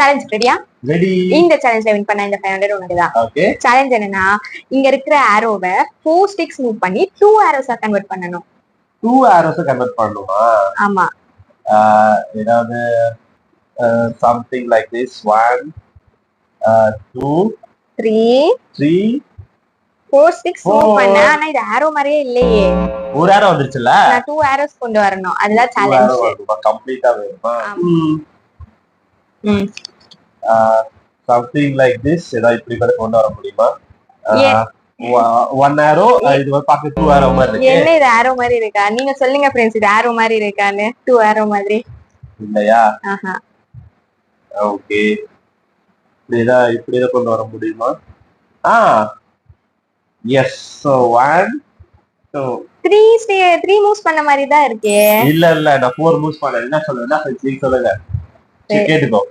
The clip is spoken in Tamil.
சேலஞ்ச் ரெடியா? ரெடி. இந்த சேலஞ்ச்ல வின் பண்ண இந்த 500 உனக்கு தான். ஓகே. சேலஞ்ச் என்னன்னா இங்க இருக்கிற ஆரோவை 4 ஸ்டிக்ஸ் மூவ் பண்ணி 2 ஆரோஸா கன்வெர்ட் பண்ணனும். 2 ஆரோஸா கன்வெர்ட் பண்ணனுமா? ஆமா. ஏதாவது something like this 1 2 3 4 sticks move பண்ண. ஆனா இது ஆரோ மாதிரியே இல்லையே. ஒரு ஆரோ வந்துருச்சுல. நான் 2 ஆரோஸ் கொண்டு வரணும். அதுதான் சேலஞ்ச். கம்ப்ளீட்டா வேணுமா? something like this ஏதாவது இப்படி கூட கொண்டு வர முடியுமா? 1 ஆரோ இது வந்து பாக்க 2 ஆரோ மாதிரி இருக்கு. என்ன இது ஆரோ மாதிரி இருக்கா? நீங்க சொல்லுங்க फ्रेंड्स, இது ஆரோ மாதிரி இருக்கான்னு. 2 ஆரோ மாதிரி இல்லையா? ஆஹா. ஓகே. இப்படி இத கொண்டு வர முடியுமா? எஸ். so 1 2 3 மூவ்ஸ் பண்ண மாதிரி தான் இருக்கே. இல்ல நான் 4 மூவ்ஸ் பண்ணேன். என்ன சொல்லுங்க கேட்டுக்கோ.